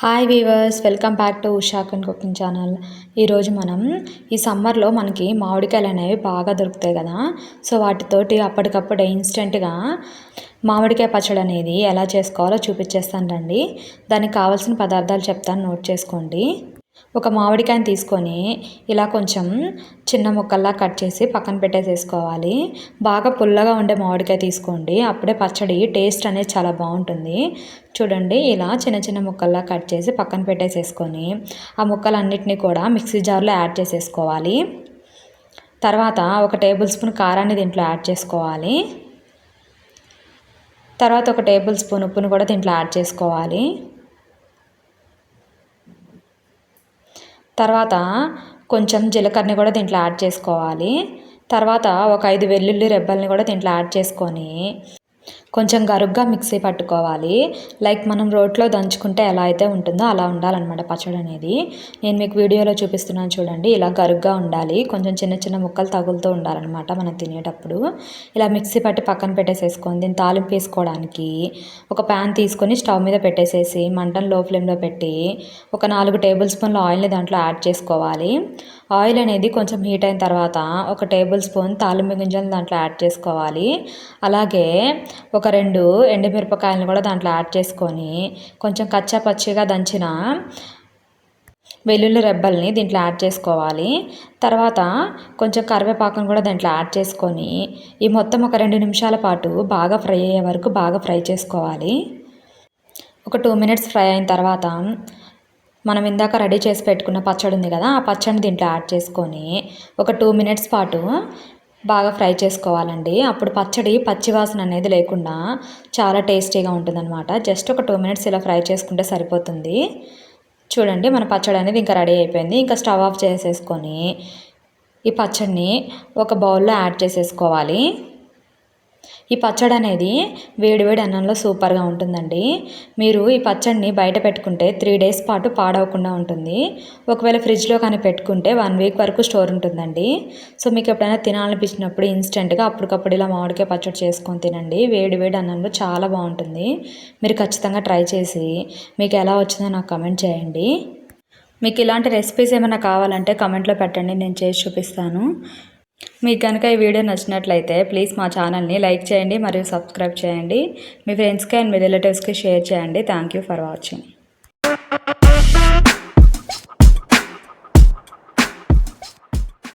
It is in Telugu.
Hi weavers, welcome back to Usha cooking channel. ఈరోజు మనం ఈ సమ్మర్లో మనకి మామిడికాయలు అనేవి బాగా దొరుకుతాయి కదా. సో వాటితోటి అప్పటికప్పుడు ఇన్స్టెంట్గా మామిడికాయ పచ్చడి అనేది ఎలా చేసుకోవాలో చూపించేస్తాను రండి. దానికి కావాల్సిన పదార్థాలు చెప్తాను, నోట్ చేసుకోండి. ఒక మామిడికాయని తీసుకొని ఇలా కొంచెం చిన్న ముక్కల్లా కట్ చేసి పక్కన పెట్టేసేసుకోవాలి. బాగా పుల్లగా ఉండే మామిడికాయ తీసుకోండి, అప్పుడే పచ్చడి టేస్ట్ అనేది చాలా బాగుంటుంది. చూడండి, ఇలా చిన్న చిన్న ముక్కల్లా కట్ చేసి పక్కన పెట్టేసేసుకొని ఆ ముక్కలన్నిటినీ కూడా మిక్సీ జార్లో యాడ్ చేసేసుకోవాలి. తర్వాత 1 టేబుల్ స్పూన్ కారాన్ని దీంట్లో యాడ్ చేసుకోవాలి. తర్వాత 1 టేబుల్ స్పూన్ ఉప్పును కూడా దీంట్లో యాడ్ చేసుకోవాలి. తర్వాత కొంచెం జీలకర్రని కూడా దీంట్లో యాడ్ చేసుకోవాలి. తర్వాత ఒక 5 వెల్లుల్లి రెబ్బల్ని కూడా దీంట్లో యాడ్ చేసుకొని కొంచెం గరుగ్గా మిక్సీ పట్టుకోవాలి. లైక్ మనం రోట్లో దంచుకుంటే ఎలా అయితే ఉంటుందో అలా ఉండాలన్నమాట పచ్చడి అనేది. నేను మీకు వీడియోలో చూపిస్తున్నాను చూడండి, ఇలా గరుగ్గా ఉండాలి. కొంచెం చిన్న చిన్న ముక్కలు తగులుతూ ఉండాలన్నమాట మనం తినేటప్పుడు. ఇలా మిక్సీ పట్టి పక్కన పెట్టేసేసుకొని దీన్ని తాలింపు వేసుకోవడానికి ఒక ప్యాన్ తీసుకొని స్టవ్ మీద పెట్టేసేసి మంటను లో ఫ్లేమ్లో పెట్టి ఒక 4 టేబుల్ స్పూన్ల ఆయిల్ని దాంట్లో యాడ్ చేసుకోవాలి. ఆయిల్ అనేది కొంచెం హీట్ అయిన తర్వాత 1 టేబుల్ స్పూన్ తాలింపు గింజలను దాంట్లో యాడ్ చేసుకోవాలి. అలాగే ఒక 2 ఎండుమిరపకాయలను కూడా దాంట్లో యాడ్ చేసుకొని కొంచెం కచ్చా పచ్చిగా దంచిన వెల్లుల్లి రెబ్బల్ని దీంట్లో యాడ్ చేసుకోవాలి. తర్వాత కొంచెం కరివేపాకును కూడా దాంట్లో యాడ్ చేసుకొని ఈ మొత్తం ఒక 2 నిమిషాల పాటు బాగా ఫ్రై అయ్యే వరకు బాగా ఫ్రై చేసుకోవాలి. ఒక 2 మినిట్స్ ఫ్రై అయిన తర్వాత మనం ఇందాక రెడీ చేసి పెట్టుకున్న పచ్చడి ఉంది కదా, ఆ పచ్చడిని దీంట్లో యాడ్ చేసుకొని ఒక 2 మినిట్స్ పాటు బాగా ఫ్రై చేసుకోవాలండి. అప్పుడు పచ్చడి పచ్చివాసన అనేది లేకుండా చాలా టేస్టీగా ఉంటుందన్నమాట. జస్ట్ ఒక 2 మినిట్స్ ఇలా ఫ్రై చేసుకుంటే సరిపోతుంది. చూడండి, మన పచ్చడి అనేది ఇంకా రెడీ అయిపోయింది. ఇంకా స్టవ్ ఆఫ్ చేసేసుకొని ఈ పచ్చడిని ఒక బౌల్లో యాడ్ చేసేసుకోవాలి. ఈ పచ్చడి అనేది వేడివేడి అన్నంలో సూపర్గా ఉంటుందండి. మీరు ఈ పచ్చడిని బయట పెట్టుకుంటే 3 డేస్ పాటు పాడవకుండా ఉంటుంది. ఒకవేళ ఫ్రిడ్జ్లో కానీ పెట్టుకుంటే 1 వీక్ వరకు స్టోర్ ఉంటుందండి. సో మీకు ఎప్పుడైనా తినాలనిపించినప్పుడు ఇన్స్టెంట్గా అప్పటికప్పుడు ఇలా మామిడికాయ పచ్చడి చేసుకొని తినండి. వేడివేడి అన్నంలో చాలా బాగుంటుంది. మీరు ఖచ్చితంగా ట్రై చేసి మీకు ఎలా వచ్చిందో నాకు కమెంట్ చేయండి. మీకు ఇలాంటి రెసిపీస్ ఏమైనా కావాలంటే కమెంట్లో పెట్టండి, నేను చేసి చూపిస్తాను. మీకు కనుక ఈ వీడియో నచ్చినట్లయితే ప్లీజ్ మా ఛానల్ని లైక్ చేయండి మరియు సబ్స్క్రైబ్ చేయండి. మీ ఫ్రెండ్స్కి అండ్ మీ రిలేటివ్స్కి షేర్ చేయండి. Thank you for watching.